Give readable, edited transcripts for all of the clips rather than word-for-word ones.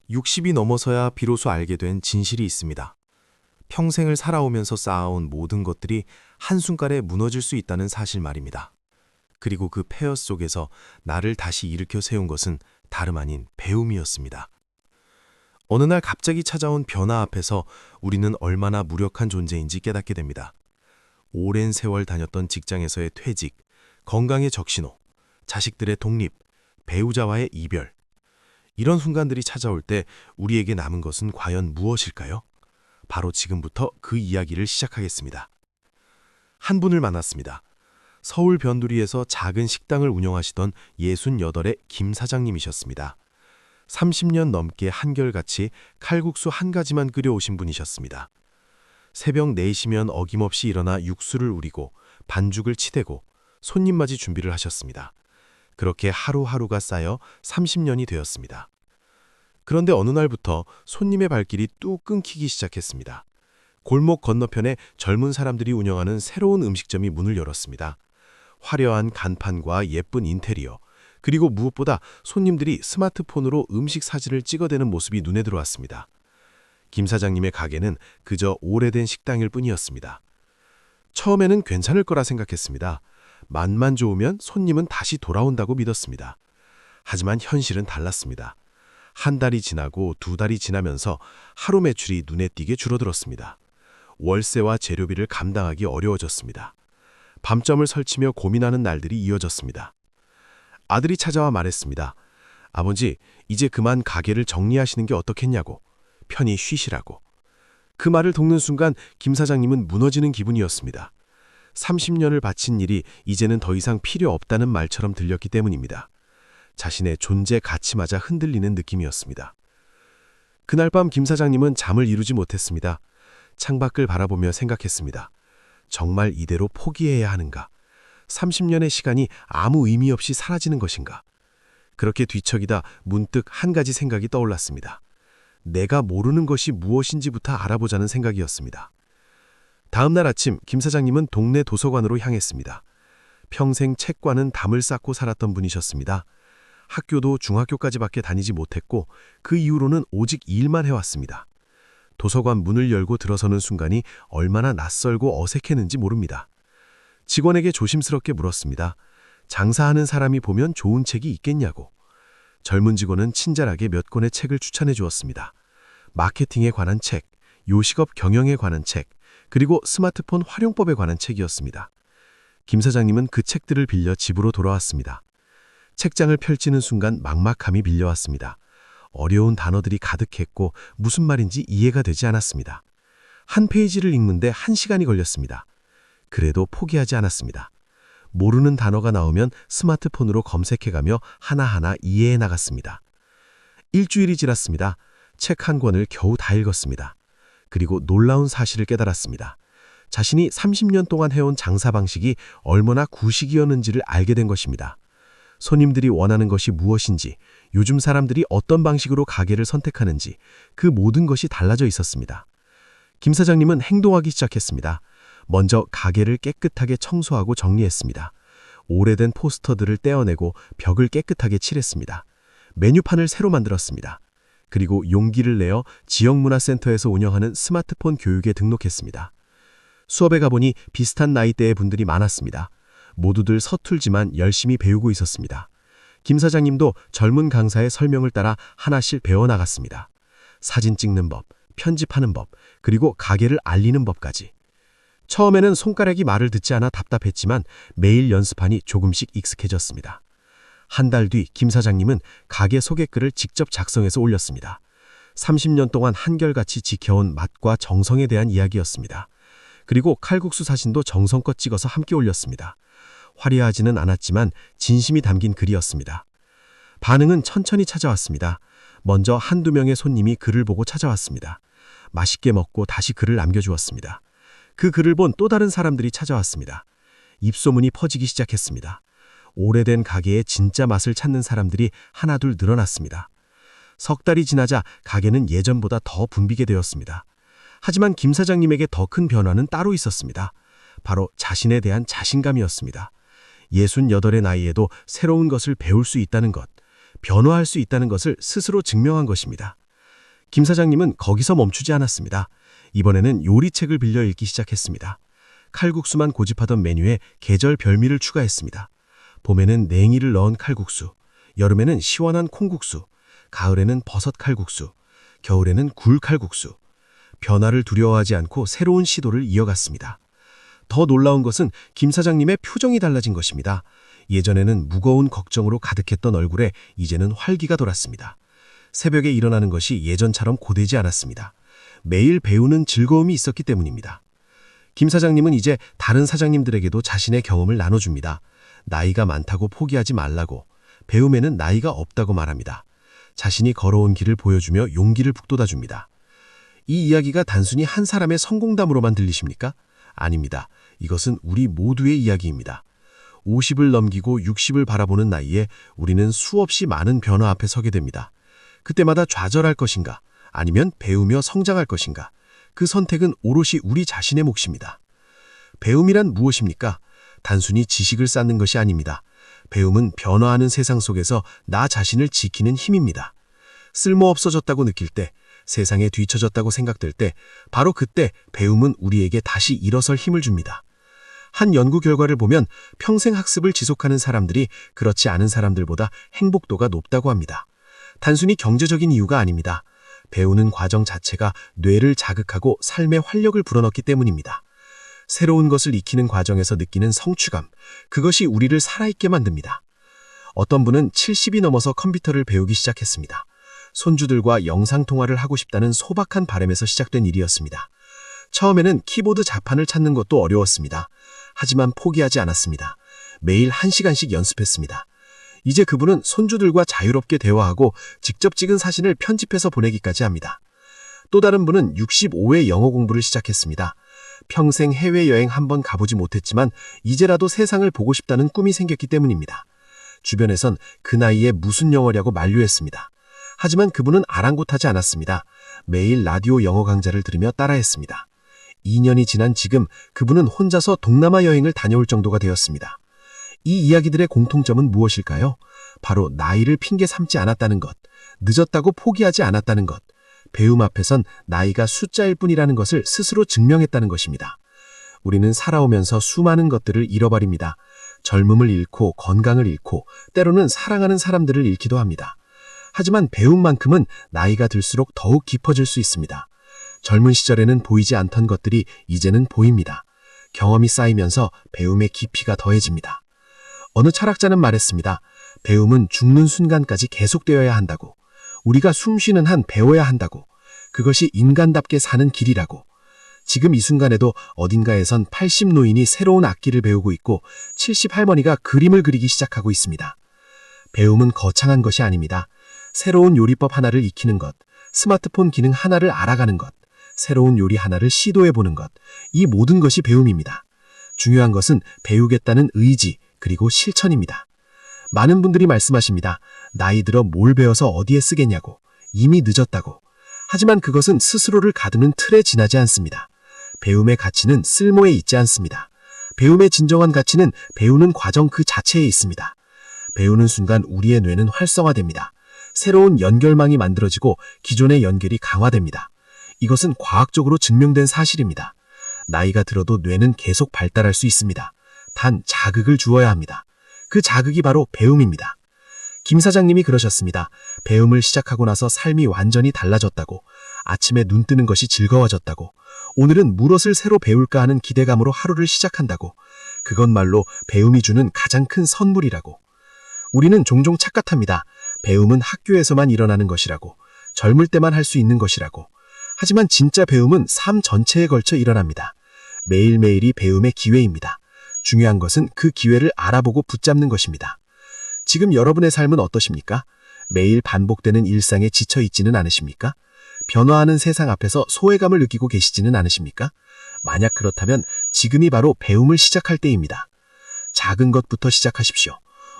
60이 넘어서야 비로소 알게 된 진실이 있습니다. 평생을 살아오면서 쌓아온 모든 것들이 한순간에 무너질 수 있다는 사실 말입니다. 그리고 그 폐허 속에서 나를 다시 일으켜 세운 것은 다름 아닌 배움이었습니다. 어느 날 갑자기 찾아온 변화 앞에서 우리는 얼마나 무력한 존재인지 깨닫게 됩니다. 오랜 세월 다녔던 직장에서의 퇴직, 건강의 적신호, 자식들의 독립, 배우자와의 이별. 이런 순간들이 찾아올 때 우리에게 남은 것은 과연 무엇일까요? 바로 지금부터 그 이야기를 시작하겠습니다. 한 분을 만났습니다. 서울 변두리에서 작은 식당을 운영하시던 68의 김 사장님이셨습니다. 30년 넘게 한결같이 칼국수 한 가지만 끓여오신 분이셨습니다. 새벽 4시면 어김없이 일어나 육수를 우리고 반죽을 치대고 손님 맞이 준비를 하셨습니다. 그렇게 하루하루가 쌓여 30년이 되었습니다. 그런데 어느 날부터 손님의 발길이 뚝 끊기기 시작했습니다. 골목 건너편에 젊은 사람들이 운영하는 새로운 음식점이 문을 열었습니다. 화려한 간판과 예쁜 인테리어, 그리고 무엇보다 손님들이 스마트폰으로 음식 사진을 찍어대는 모습이 눈에 들어왔습니다. 김 사장님의 가게는 그저 오래된 식당일 뿐이었습니다. 처음에는 괜찮을 거라 생각했습니다. 맛만 좋으면 손님은 다시 돌아온다고 믿었습니다. 하지만 현실은 달랐습니다. 한 달이 지나고 2달이 지나면서 하루 매출이 눈에 띄게 줄어들었습니다. 월세와 재료비를 감당하기 어려워졌습니다. 밤점을 설치며 고민하는 날들이 이어졌습니다. 아들이 찾아와 말했습니다. 아버지, 이제 그만 가게를 정리하시는 게 어떻겠냐고, 편히 쉬시라고. 그 말을 돕는 순간 김 사장님은 무너지는 기분이었습니다. 30년을 바친 일이 이제는 더 이상 필요 없다는 말처럼 들렸기 때문입니다. 자신의 존재 가치마저 흔들리는 느낌이었습니다. 그날 밤 김 사장님은 잠을 이루지 못했습니다. 창밖을 바라보며 생각했습니다. 정말 이대로 포기해야 하는가? 30년의 시간이 아무 의미 없이 사라지는 것인가? 그렇게 뒤척이다 문득 한 가지 생각이 떠올랐습니다. 내가 모르는 것이 무엇인지부터 알아보자는 생각이었습니다. 다음 날 아침 김 사장님은 동네 도서관으로 향했습니다. 평생 책과는 담을 쌓고 살았던 분이셨습니다. 학교도 중학교까지밖에 다니지 못했고 그 이후로는 오직 일만 해왔습니다. 도서관 문을 열고 들어서는 순간이 얼마나 낯설고 어색했는지 모릅니다. 직원에게 조심스럽게 물었습니다. 장사하는 사람이 보면 좋은 책이 있겠냐고. 젊은 직원은 친절하게 몇 권의 책을 추천해 주었습니다. 마케팅에 관한 책, 요식업 경영에 관한 책, 그리고 스마트폰 활용법에 관한 책이었습니다. 김 사장님은 그 책들을 빌려 집으로 돌아왔습니다. 책장을 펼치는 순간 막막함이 밀려왔습니다. 어려운 단어들이 가득했고 무슨 말인지 이해가 되지 않았습니다. 한 페이지를 읽는데 1시간이 걸렸습니다. 그래도 포기하지 않았습니다. 모르는 단어가 나오면 스마트폰으로 검색해가며 하나하나 이해해 나갔습니다. 일주일이 지났습니다. 책 한 권을 겨우 다 읽었습니다. 그리고 놀라운 사실을 깨달았습니다. 자신이 30년 동안 해온 장사 방식이 얼마나 구식이었는지를 알게 된 것입니다. 손님들이 원하는 것이 무엇인지, 요즘 사람들이 어떤 방식으로 가게를 선택하는지 그 모든 것이 달라져 있었습니다. 김 사장님은 행동하기 시작했습니다. 먼저 가게를 깨끗하게 청소하고 정리했습니다. 오래된 포스터들을 떼어내고 벽을 깨끗하게 칠했습니다. 메뉴판을 새로 만들었습니다. 그리고 용기를 내어 지역문화센터에서 운영하는 스마트폰 교육에 등록했습니다. 수업에 가보니 비슷한 나이대의 분들이 많았습니다. 모두들 서툴지만 열심히 배우고 있었습니다. 김 사장님도 젊은 강사의 설명을 따라 하나씩 배워나갔습니다. 사진 찍는 법, 편집하는 법, 그리고 가게를 알리는 법까지. 처음에는 손가락이 말을 듣지 않아 답답했지만 매일 연습하니 조금씩 익숙해졌습니다. 한 달 뒤 김 사장님은 가게 소개글을 직접 작성해서 올렸습니다. 30년 동안 한결같이 지켜온 맛과 정성에 대한 이야기였습니다. 그리고 칼국수 사진도 정성껏 찍어서 함께 올렸습니다. 화려하지는 않았지만 진심이 담긴 글이었습니다. 반응은 천천히 찾아왔습니다. 먼저 한두 명의 손님이 글을 보고 찾아왔습니다. 맛있게 먹고 다시 글을 남겨주었습니다. 그 글을 본 또 다른 사람들이 찾아왔습니다. 입소문이 퍼지기 시작했습니다. 오래된 가게의 진짜 맛을 찾는 사람들이 하나둘 늘어났습니다. 석 달이 지나자 가게는 예전보다 더 붐비게 되었습니다. 하지만 김 사장님에게 더 큰 변화는 따로 있었습니다. 바로 자신에 대한 자신감이었습니다. 68의 나이에도 새로운 것을 배울 수 있다는 것, 변화할 수 있다는 것을 스스로 증명한 것입니다. 김 사장님은 거기서 멈추지 않았습니다. 이번에는 요리책을 빌려 읽기 시작했습니다. 칼국수만 고집하던 메뉴에 계절 별미를 추가했습니다. 봄에는 냉이를 넣은 칼국수, 여름에는 시원한 콩국수, 가을에는 버섯 칼국수, 겨울에는 굴 칼국수. 변화를 두려워하지 않고 새로운 시도를 이어갔습니다. 더 놀라운 것은 김 사장님의 표정이 달라진 것입니다. 예전에는 무거운 걱정으로 가득했던 얼굴에 이제는 활기가 돌았습니다. 새벽에 일어나는 것이 예전처럼 고되지 않았습니다. 매일 배우는 즐거움이 있었기 때문입니다. 김 사장님은 이제 다른 사장님들에게도 자신의 경험을 나눠줍니다. 나이가 많다고 포기하지 말라고, 배움에는 나이가 없다고 말합니다. 자신이 걸어온 길을 보여주며 용기를 북돋아줍니다. 이 이야기가 단순히 한 사람의 성공담으로만 들리십니까? 아닙니다. 이것은 우리 모두의 이야기입니다. 50을 넘기고 60을 바라보는 나이에 우리는 수없이 많은 변화 앞에 서게 됩니다. 그때마다 좌절할 것인가, 아니면 배우며 성장할 것인가, 그 선택은 오롯이 우리 자신의 몫입니다. 배움이란 무엇입니까? 단순히 지식을 쌓는 것이 아닙니다. 배움은 변화하는 세상 속에서 나 자신을 지키는 힘입니다. 쓸모없어졌다고 느낄 때, 세상에 뒤처졌다고 생각될 때, 바로 그때 배움은 우리에게 다시 일어설 힘을 줍니다. 한 연구 결과를 보면 평생 학습을 지속하는 사람들이 그렇지 않은 사람들보다 행복도가 높다고 합니다. 단순히 경제적인 이유가 아닙니다. 배우는 과정 자체가 뇌를 자극하고 삶의 활력을 불어넣기 때문입니다. 새로운 것을 익히는 과정에서 느끼는 성취감, 그것이 우리를 살아있게 만듭니다. 어떤 분은 70이 넘어서 컴퓨터를 배우기 시작했습니다. 손주들과 영상통화를 하고 싶다는 소박한 바람에서 시작된 일이었습니다. 처음에는 키보드 자판을 찾는 것도 어려웠습니다. 하지만 포기하지 않았습니다. 매일 1시간씩 연습했습니다. 이제 그분은 손주들과 자유롭게 대화하고 직접 찍은 사진을 편집해서 보내기까지 합니다. 또 다른 분은 65회 영어 공부를 시작했습니다. 평생 해외여행 한번 가보지 못했지만 이제라도 세상을 보고 싶다는 꿈이 생겼기 때문입니다. 주변에선 그 나이에 무슨 영어냐고 만류했습니다. 하지만 그분은 아랑곳하지 않았습니다. 매일 라디오 영어 강좌를 들으며 따라했습니다. 2년이 지난 지금 그분은 혼자서 동남아 여행을 다녀올 정도가 되었습니다. 이 이야기들의 공통점은 무엇일까요? 바로 나이를 핑계 삼지 않았다는 것, 늦었다고 포기하지 않았다는 것, 배움 앞에선 나이가 숫자일 뿐이라는 것을 스스로 증명했다는 것입니다. 우리는 살아오면서 수많은 것들을 잃어버립니다. 젊음을 잃고 건강을 잃고 때로는 사랑하는 사람들을 잃기도 합니다. 하지만 배움만큼은 나이가 들수록 더욱 깊어질 수 있습니다. 젊은 시절에는 보이지 않던 것들이 이제는 보입니다. 경험이 쌓이면서 배움의 깊이가 더해집니다. 어느 철학자는 말했습니다. 배움은 죽는 순간까지 계속되어야 한다고. 우리가 숨 쉬는 한 배워야 한다고. 그것이 인간답게 사는 길이라고. 지금 이 순간에도 어딘가에선 80 노인이 새로운 악기를 배우고 있고 70 할머니가 그림을 그리기 시작하고 있습니다. 배움은 거창한 것이 아닙니다. 새로운 요리법 하나를 익히는 것, 스마트폰 기능 하나를 알아가는 것, 새로운 요리 하나를 시도해보는 것, 이 모든 것이 배움입니다. 중요한 것은 배우겠다는 의지, 그리고 실천입니다. 많은 분들이 말씀하십니다. 나이 들어 뭘 배워서 어디에 쓰겠냐고, 이미 늦었다고. 하지만 그것은 스스로를 가두는 틀에 지나지 않습니다. 배움의 가치는 쓸모에 있지 않습니다. 배움의 진정한 가치는 배우는 과정 그 자체에 있습니다. 배우는 순간 우리의 뇌는 활성화됩니다. 새로운 연결망이 만들어지고 기존의 연결이 강화됩니다. 이것은 과학적으로 증명된 사실입니다. 나이가 들어도 뇌는 계속 발달할 수 있습니다. 단 자극을 주어야 합니다. 그 자극이 바로 배움입니다. 김 사장님이 그러셨습니다. 배움을 시작하고 나서 삶이 완전히 달라졌다고. 아침에 눈 뜨는 것이 즐거워졌다고. 오늘은 무엇을 새로 배울까 하는 기대감으로 하루를 시작한다고. 그것말로 배움이 주는 가장 큰 선물이라고. 우리는 종종 착각합니다. 배움은 학교에서만 일어나는 것이라고. 젊을 때만 할 수 있는 것이라고. 하지만 진짜 배움은 삶 전체에 걸쳐 일어납니다. 매일매일이 배움의 기회입니다. 중요한 것은 그 기회를 알아보고 붙잡는 것입니다. 지금 여러분의 삶은 어떠십니까? 매일 반복되는 일상에 지쳐 있지는 않으십니까? 변화하는 세상 앞에서 소외감을 느끼고 계시지는 않으십니까? 만약 그렇다면 지금이 바로 배움을 시작할 때입니다. 작은 것부터 시작하십시오.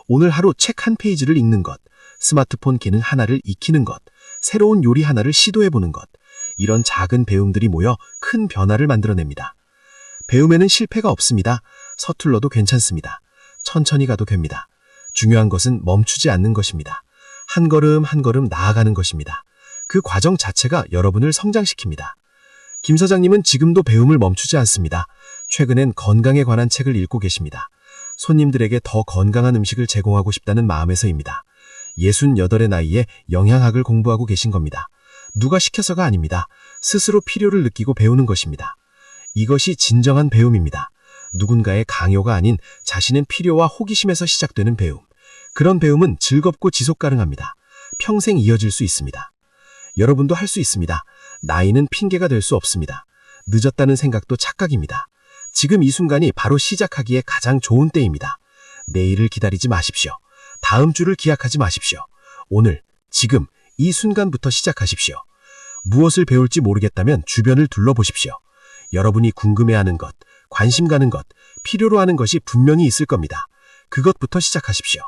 오늘 하루 책 한 페이지를 읽는 것, 스마트폰 기능 하나를 익히는 것, 새로운 요리 하나를 시도해보는 것, 이런 작은 배움들이 모여 큰 변화를 만들어냅니다. 배움에는 실패가 없습니다. 서툴러도 괜찮습니다. 천천히 가도 됩니다. 중요한 것은 멈추지 않는 것입니다. 한 걸음 한 걸음 나아가는 것입니다. 그 과정 자체가 여러분을 성장시킵니다. 김 사장님은 지금도 배움을 멈추지 않습니다. 최근엔 건강에 관한 책을 읽고 계십니다. 손님들에게 더 건강한 음식을 제공하고 싶다는 마음에서입니다. 68의 나이에 영양학을 공부하고 계신 겁니다. 누가 시켜서가 아닙니다. 스스로 필요를 느끼고 배우는 것입니다. 이것이 진정한 배움입니다. 누군가의 강요가 아닌 자신의 필요와 호기심에서 시작되는 배움. 그런 배움은 즐겁고 지속 가능합니다. 평생 이어질 수 있습니다. 여러분도 할 수 있습니다. 나이는 핑계가 될 수 없습니다. 늦었다는 생각도 착각입니다. 지금 이 순간이 바로 시작하기에 가장 좋은 때입니다. 내일을 기다리지 마십시오. 다음 주를 기약하지 마십시오. 오늘, 지금, 이 순간부터 시작하십시오. 무엇을 배울지 모르겠다면 주변을 둘러보십시오. 여러분이 궁금해하는 것, 관심 가는 것, 필요로 하는 것이 분명히 있을 겁니다. 그것부터 시작하십시오.